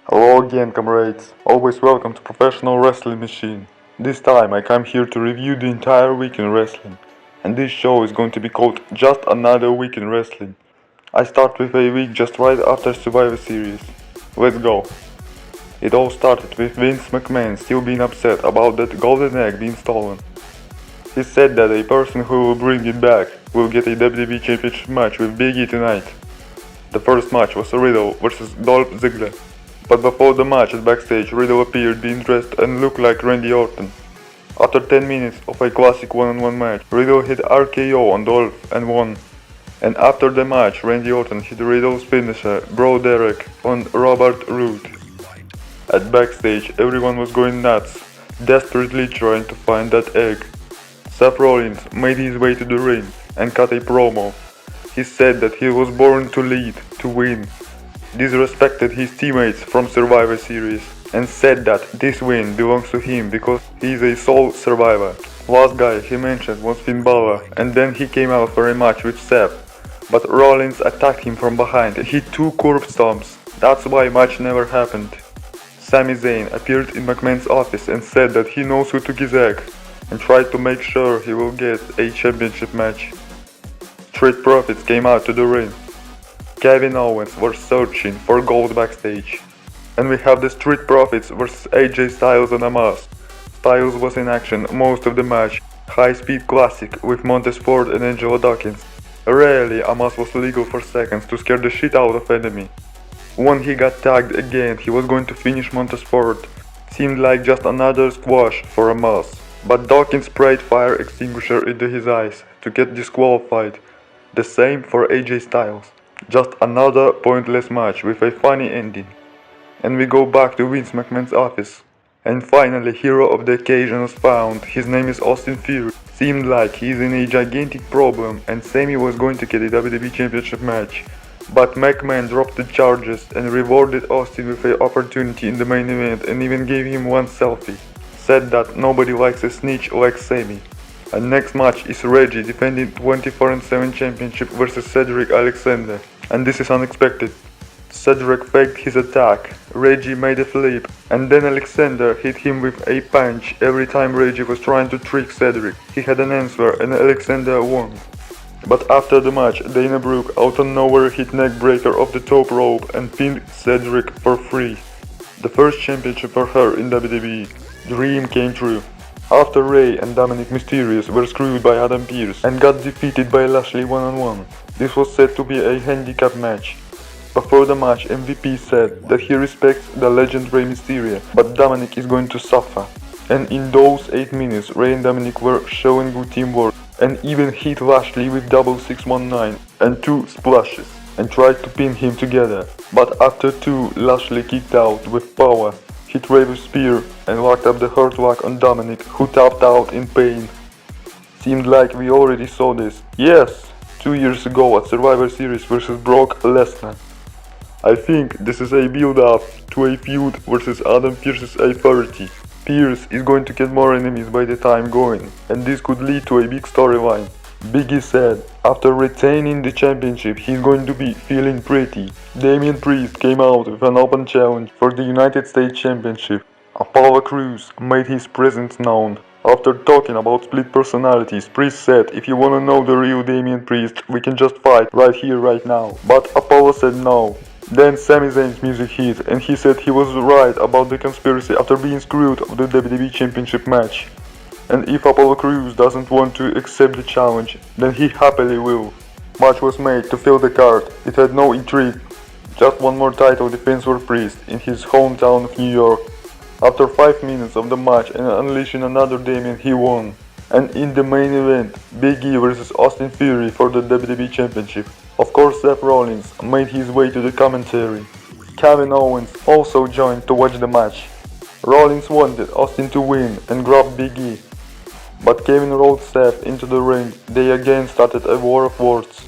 Hello again, comrades. Always welcome to Professional Wrestling Machine. This time I come here to review the entire week in wrestling. And this show is going to be called Just Another Week in Wrestling. I start with a week just right after Survivor Series. Let's go. It all started with Vince McMahon still being upset about that golden egg being stolen. He said that a person who will bring it back will get a WWE Championship match with Biggie tonight. The first match was Riddle vs Dolph Ziggler. But before the match at backstage, Riddle appeared being dressed and looked like Randy Orton. After 10 minutes of a classic one-on-one match, Riddle hit RKO on Dolph and won. And after the match, Randy Orton hit Riddle's finisher, Bro Derek, on Robert Roode. At backstage, everyone was going nuts, desperately trying to find that egg. Seth Rollins made his way to the ring and cut a promo. He said that he was born to lead, to win. Disrespected his teammates from Survivor Series and said that this win belongs to him because he is a sole survivor. Last guy he mentioned was Finn Balor, and then he came out for a match with Seth, but Rollins attacked him from behind and hit 2 corpse stomps. That's why match never happened. Sami Zayn appeared in McMahon's office and said that he knows who took his egg and tried to make sure he will get a championship match. Street Profits came out to the ring. Kevin Owens was searching for gold backstage. And we have the Street Profits vs AJ Styles and Amaz. Styles was in action most of the match. High speed classic with Montez Ford and Angelo Dawkins. Rarely Amaz was legal for seconds to scare the shit out of enemy. When he got tagged again, he was going to finish Montez Ford. Seemed like just another squash for Amaz. But Dawkins sprayed fire extinguisher into his eyes to get disqualified. The same for AJ Styles. Just another pointless match with a funny ending. And we go back to Vince McMahon's office. And finally, hero of the occasion was found. His name is Austin Theory. Seemed like he's in a gigantic problem and Sami was going to get a WWE Championship match. But McMahon dropped the charges and rewarded Austin with an opportunity in the main event and even gave him one selfie. Said that nobody likes a snitch like Sami. And next match is Reggie defending 24/7 championship versus Cedric Alexander. And this is unexpected. Cedric faked his attack, Reggie made a flip, and then Alexander hit him with a punch every time Reggie was trying to trick Cedric. He had an answer and Alexander won. But after the match, Dana Brooke out of nowhere hit neckbreaker off the top rope and pinned Cedric for free. The first championship for her in WWE. Dream came true. After Ray and Dominic Mysterio were screwed by Adam Pearce and got defeated by Lashley one-on-one, this was said to be a handicap match. Before the match, MVP said that he respects the legend Rey Mysterio, but Dominic is going to suffer. And in those 8 minutes, Ray and Dominic were showing good teamwork and even hit Lashley with double 619 and 2 splashes and tried to pin him together. But after 2, Lashley kicked out with power, hit Ray with spear and locked up the hurt lock on Dominic, who tapped out in pain. Seemed like we already saw this. Yes, 2 years ago at Survivor Series vs Brock Lesnar. I think this is a build-up to a feud versus Adam Pearce's authority. Pearce is going to get more enemies by the time going, and this could lead to a big storyline. Biggie said after retaining the championship he's going to be feeling pretty. Damien Priest came out with an open challenge for the United States Championship. Apollo Crews made his presence known. After talking about split personalities, Priest said if you wanna know the real Damien Priest, we can just fight right here right now. But Apollo said no. Then Sami Zayn's music hit and he said he was right about the conspiracy after being screwed of the WWE Championship match. And if Apollo Crews doesn't want to accept the challenge, then he happily will. Match was made to fill the card. It had no intrigue. Just one more title defense for Priest in his hometown of New York. After 5 minutes of the match and unleashing another Damien, he won. And in the main event, Biggie vs Austin Theory for the WWE Championship. Of course, Seth Rollins made his way to the commentary. Kevin Owens also joined to watch the match. Rollins wanted Austin to win and grab Biggie, but Kevin rolled Seth into the ring. They again started a war of words.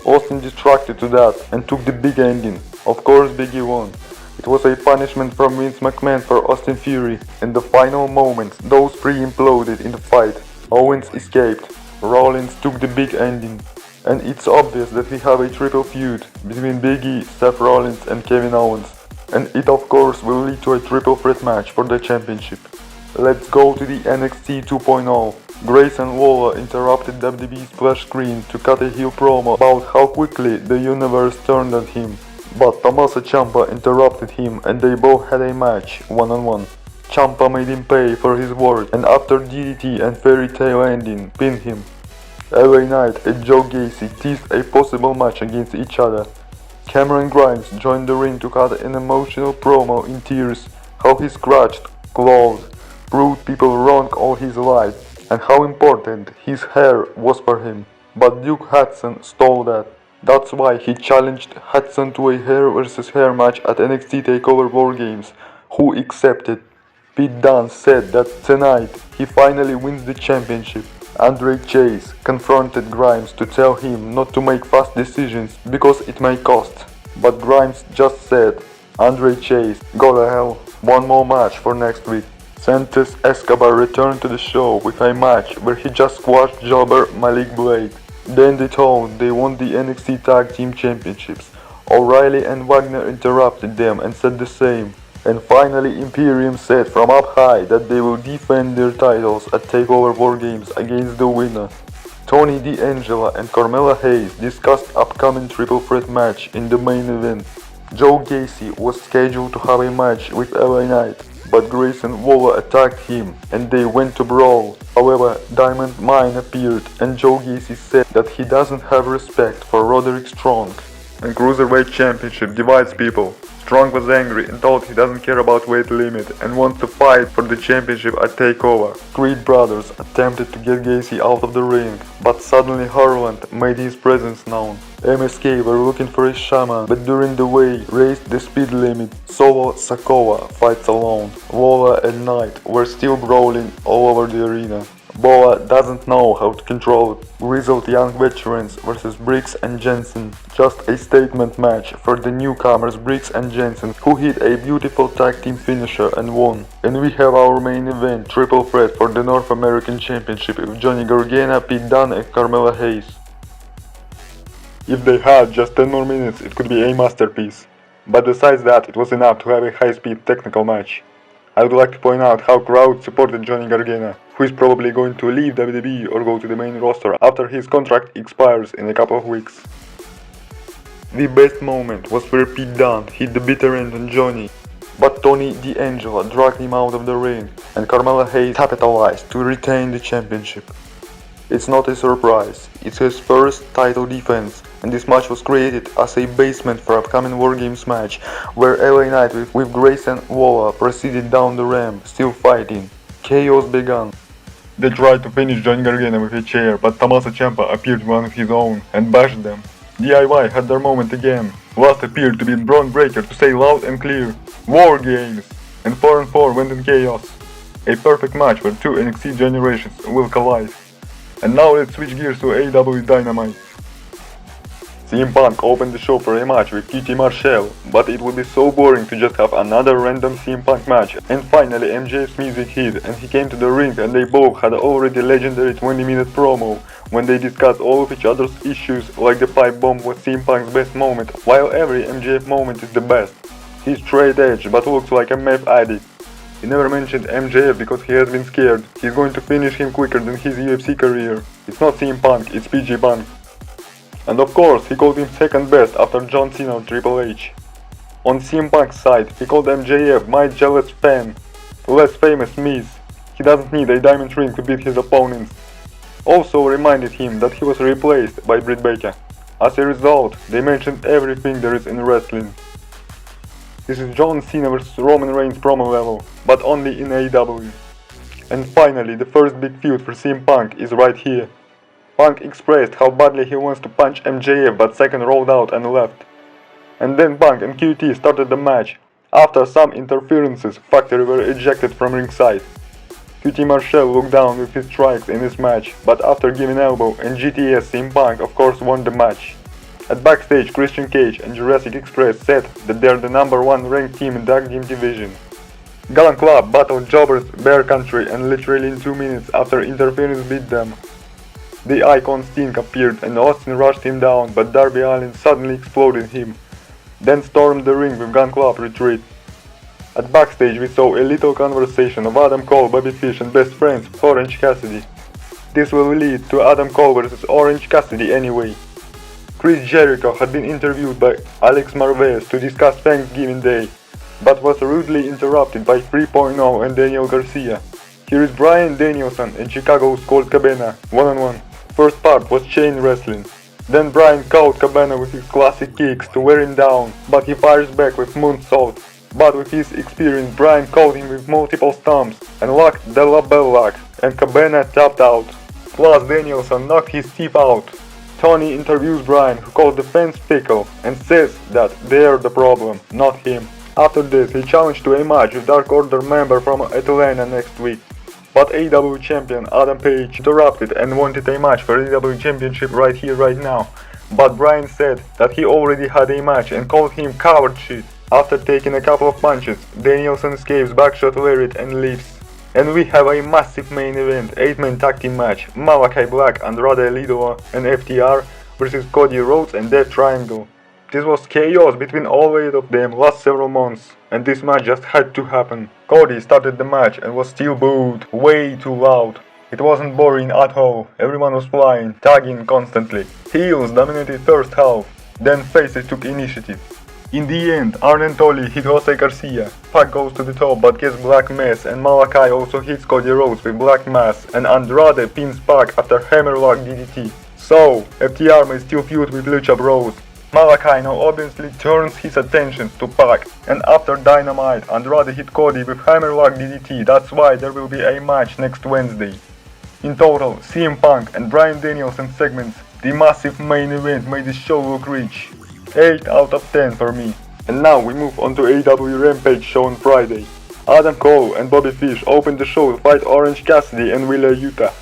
Austin distracted to that and took the big ending. Of course, Biggie won. It was a punishment from Vince McMahon for Austin Theory. In the final moments, those three imploded in the fight. Owens escaped. Rollins took the big ending. And it's obvious that we have a triple feud between Biggie, Seth Rollins and Kevin Owens. And it of course will lead to a triple threat match for the championship. Let's go to the NXT 2.0. Grayson Waller interrupted WWE's splash screen to cut a heel promo about how quickly the universe turned on him. But Tommaso Ciampa interrupted him and they both had a match, one-on-one. Ciampa made him pay for his work and after DDT and fairy tale ending, pinned him. LA Knight and Joe Gacy teased a possible match against each other. Cameron Grimes joined the ring to cut an emotional promo in tears, how he scratched, clawed, proved people wrong all his life, and how important his hair was for him. But Duke Hudson stole that. That's why he challenged Hudson to a hair versus hair match at NXT TakeOver War Games, who accepted. Pete Dunne said that tonight he finally wins the championship. Andre Chase confronted Grimes to tell him not to make fast decisions because it may cost. But Grimes just said, Andre Chase, go to hell. One more match for next week. Santos Escobar returned to the show with a match where he just squashed jobber Malik Blade. Then they told they won the NXT Tag Team Championships. O'Reilly and Wagner interrupted them and said the same. And finally Imperium said from up high that they will defend their titles at TakeOver War Games against the winner. Tony D'Angelo and Carmella Hayes discussed upcoming triple threat match in the main event. Joe Gacy was scheduled to have a match with LA Knight, but Grayson Waller attacked him and they went to brawl. However, Diamond Mine appeared and Joe Gacy said that he doesn't have respect for Roderick Strong. And Cruiserweight Championship divides people. Strong was angry and told he doesn't care about weight limit and wants to fight for the championship at TakeOver. Creed brothers attempted to get Gacy out of the ring, but suddenly Harland made his presence known. MSK were looking for a shaman, but during the way raised the speed limit. Solo Sikoa fights alone. Waller and Knight were still brawling all over the arena. Boa doesn't know how to control it. Grizzled young veterans versus Briggs and Jensen. Just a statement match for the newcomers Briggs and Jensen, who hit a beautiful tag team finisher and won. And we have our main event triple threat for the North American Championship with Johnny Gargano, Pete Dunne and Carmella Hayes. If they had just 10 more minutes it could be a masterpiece. But besides that it was enough to have a high-speed technical match. I would like to point out how crowd supported Johnny Gargano, who is probably going to leave WWE or go to the main roster after his contract expires in a couple of weeks. The best moment was where Pete Dunne hit the bitter end on Johnny, but Tony D'Angelo dragged him out of the ring and Carmella Hayes capitalized to retain the championship. It's not a surprise, it's his first title defense, and this match was created as a basement for upcoming War Games match, where LA Knight with Grayson Waller proceeded down the ramp, still fighting. Chaos began. They tried to finish Johnny Gargano with a chair, but Tommaso Ciampa appeared one of his own and bashed them. DIY had their moment again. Last appeared to be Braun Breaker to say loud and clear, War Games! And 4-4 went in chaos. A perfect match where two NXT generations will collide. And now let's switch gears to AEW Dynamite. CM Punk opened the show for a match with QT Marshall, but it would be so boring to just have another random CM Punk match. And finally MJF's music hit and he came to the ring and they both had already legendary 20-minute promo when they discussed all of each other's issues, like the pipe bomb was CM Punk's best moment, while every MJF moment is the best. He's straight edge but looks like a meth addict. He never mentioned MJF because he has been scared. He's going to finish him quicker than his UFC career. It's not CM Punk, it's PG Punk. And of course, he called him second best after John Cena or Triple H. On CM Punk's side, he called MJF my jealous fan, less famous Miz. He doesn't need a diamond ring to beat his opponents. Also reminded him that he was replaced by Britt Baker. As a result, they mentioned everything there is in wrestling. This is John Cena vs Roman Reigns promo level, but only in AEW. And finally, the first big feud for CM Punk is right here. Punk expressed how badly he wants to punch MJF, but second rolled out and left. And then Punk and QT started the match. After some interferences, Factory were ejected from ringside. QT Marshall looked down with his strikes in this match, but after giving elbow and GTS, CM Punk of course won the match. At backstage, Christian Cage and Jurassic Express said that they're the #1 ranked team in tag team division. Gun Club battled Jobbers, Bear Country, and literally in 2 minutes after interference beat them. The Icon Sting appeared and Austin rushed him down, but Darby Allin suddenly exploded him. then stormed the ring with Gun Club Retreat. At backstage we saw a little conversation of Adam Cole, Bobby Fish and best friends Orange Cassidy. This will lead to Adam Cole vs Orange Cassidy anyway. Chris Jericho had been interviewed by Alex Marvez to discuss Thanksgiving Day, but was rudely interrupted by 3.0 and Daniel Garcia. Here is Bryan Danielson and Chicago's Colt Cabana, one-on-one. First part was chain wrestling. Then Bryan caught Cabana with his classic kicks to wear him down, but he fires back with moonsault. But with his experience, Bryan caught him with multiple stomps and locked the label lock, and Cabana tapped out. Plus Danielson knocked his teeth out. Tony interviews Bryan, who calls the fans fickle, and says that they're the problem, not him. After this, he challenged to a match with Dark Order member from Atlanta next week. But AEW champion Adam Page interrupted and wanted a match for AEW championship right here, right now. But Bryan said that he already had a match and called him coward shit. After taking a couple of punches, Danielson escapes backshot lariat and leaves. And we have a massive main event, 8-man tag team match, Malachi Black, Andrade El Idolo and FTR versus Cody Rhodes and Death Triangle. This was chaos between all 8 of them last several months, and this match just had to happen. Cody started the match and was still booed, way too loud. It wasn't boring at all, everyone was flying, tagging constantly. Heels dominated first half, then faces took initiative. In the end, Arn Tully hit Jose Garcia. Pac goes to the top but gets Black Mass, and Malachi also hits Cody Rhodes with Black Mass, and Andrade pins Pac after Hammerlock DDT. So, FTR may still feud with Lucha Bros. Malachi now obviously turns his attention to Pac, and after Dynamite, Andrade hit Cody with Hammerlock DDT, that's why there will be a match next Wednesday. In total, CM Punk and Bryan Danielson segments, the massive main event made the show look rich. 8 out of 10 for me. And now we move on to AEW Rampage show on Friday. Adam Cole and Bobby Fish opened the show to fight Orange Cassidy and Wheeler Yuta.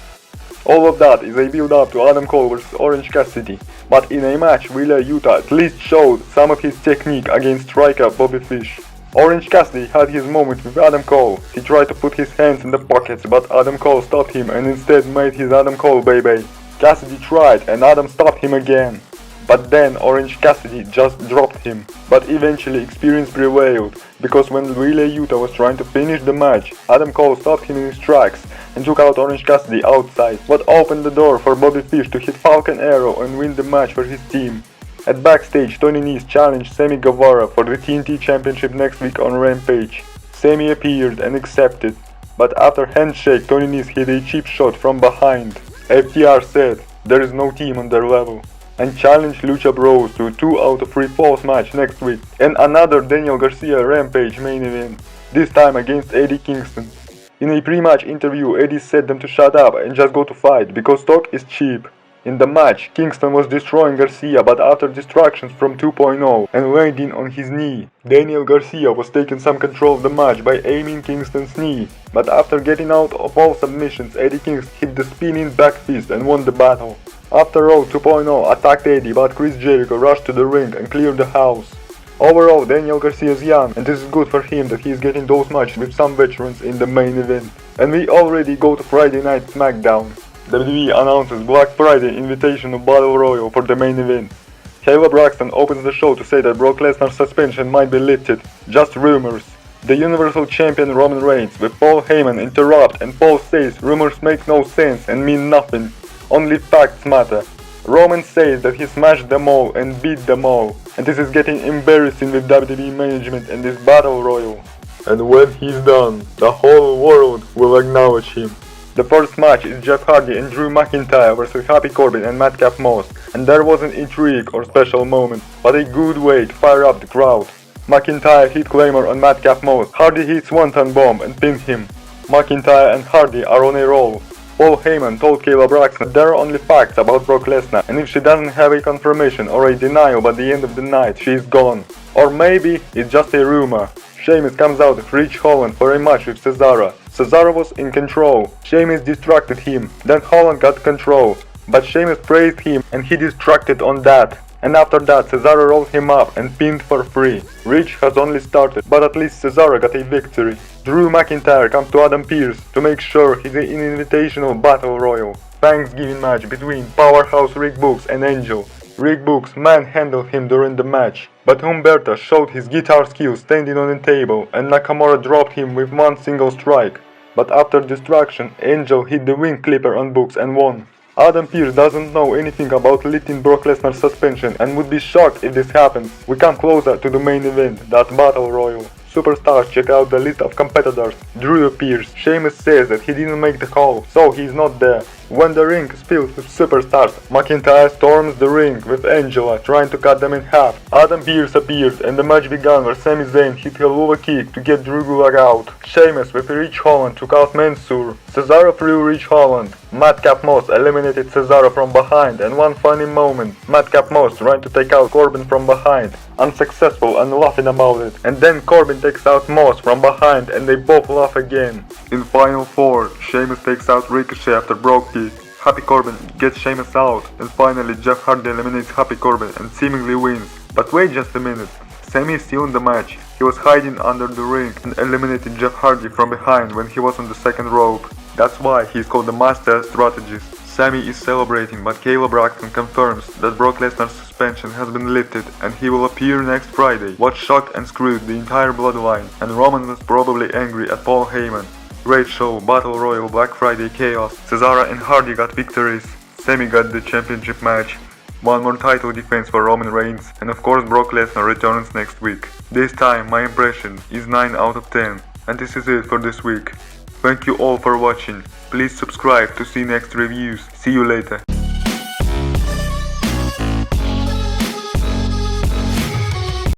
All of that is a build up to Adam Cole vs Orange Cassidy, but in a match Wheeler Yuta at least showed some of his technique against striker Bobby Fish. Orange Cassidy had his moment with Adam Cole. He tried to put his hands in the pockets, but Adam Cole stopped him and instead made his Adam Cole baby. Cassidy tried and Adam stopped him again. But then Orange Cassidy just dropped him. But eventually experience prevailed, because when Wheeler Yuta was trying to finish the match, Adam Cole stopped him in his tracks and took out Orange Cassidy outside, what opened the door for Bobby Fish to hit Falcon Arrow and win the match for his team. At backstage, Tony Nese challenged Sammy Guevara for the TNT Championship next week on Rampage. Sammy appeared and accepted, but after handshake Tony Nese hit a cheap shot from behind. FTR said there is no team on their level, and challenged Lucha Bros to a 2 out of 3 falls match next week, and another Daniel Garcia Rampage main event, this time against Eddie Kingston. In a pre-match interview, Eddie said them to shut up and just go to fight, because talk is cheap. In the match, Kingston was destroying Garcia, but after distractions from 2.0 and landing on his knee, Daniel Garcia was taking some control of the match by aiming Kingston's knee, but after getting out of all submissions, Eddie Kingston hit the spinning back fist and won the battle. After all, 2.0 attacked Eddie, but Chris Jericho rushed to the ring and cleared the house. Overall, Daniel Garcia is young, and this is good for him that he is getting those matches with some veterans in the main event. And we already go to Friday Night SmackDown. WWE announces Black Friday Invitational Battle Royal for the main event. Kayla Braxton opens the show to say that Brock Lesnar's suspension might be lifted. Just rumors. The Universal Champion Roman Reigns with Paul Heyman interrupt, and Paul says rumors make no sense and mean nothing. Only facts matter. Roman says that he smashed them all and beat them all, and this is getting embarrassing with WWE management and this battle royal. And when he's done, the whole world will acknowledge him. The first match is Jeff Hardy and Drew McIntyre vs Happy Corbin and Madcap Moss, and there wasn't intrigue or special moment, but a good way to fire up the crowd. McIntyre hit Claymore on Madcap Moss, Hardy hits Swanton Bomb and pins him. McIntyre and Hardy are on a roll. Paul Heyman told Kayla Braxton that there are only facts about Brock Lesnar, and if she doesn't have a confirmation or a denial by the end of the night, she is gone. Or maybe it's just a rumor. Sheamus comes out with Rich Holland for a match with Cesaro. Cesaro was in control. Sheamus distracted him, then Holland got control, but Sheamus praised him and he distracted on that. And after that, Cesaro rolled him up and pinned for free. Rich has only started, but at least Cesaro got a victory. Drew McIntyre comes to Adam Pearce to make sure he's in Invitational Battle Royal. Thanksgiving match between Powerhouse Rick Books and Angel. Rick Books manhandled him during the match. But Humberto showed his guitar skills standing on the table, and Nakamura dropped him with one single strike. But after distraction, Angel hit the wing clipper on Books and won. Adam Pearce doesn't know anything about lifting Brock Lesnar's suspension and would be shocked if this happens. We come closer to the main event, that Battle Royal. Superstars check out the list of competitors. Drew appears. Sheamus says that he didn't make the call, so he's not there. When the ring is filled with superstars, McIntyre storms the ring with Angela, trying to cut them in half. Adam Pearce appeared, and the match began where Sami Zayn hit a Lula kick to get Drew Gulak out. Sheamus with Rich Holland took out Mansoor. Cesaro threw Rich Holland. Madcap Moss eliminated Cesaro from behind, and one funny moment, Madcap Moss trying to take out Corbin from behind. Unsuccessful and laughing about it. And then Corbin takes out Moss from behind and they both laugh again. In Final 4, Sheamus takes out Ricochet after Brogue Kick. Happy Corbin gets Sheamus out, and finally Jeff Hardy eliminates Happy Corbin and seemingly wins. But wait just a minute, Sami is still in the match. He was hiding under the ring and eliminated Jeff Hardy from behind when he was on the second rope. That's why he is called the Master Strategist. Sami is celebrating, but Kayla Braxton confirms that Brock Lesnar's suspension has been lifted and he will appear next Friday. What shocked and screwed the entire bloodline, and Roman was probably angry at Paul Heyman. Great show, Battle Royal, Black Friday Chaos. Cesaro and Hardy got victories. Sami got the championship match. One more title defense for Roman Reigns, and of course Brock Lesnar returns next week. This time my impression is 9 out of 10, and this is it for this week. Thank you all for watching. Please subscribe to see next reviews. See you later.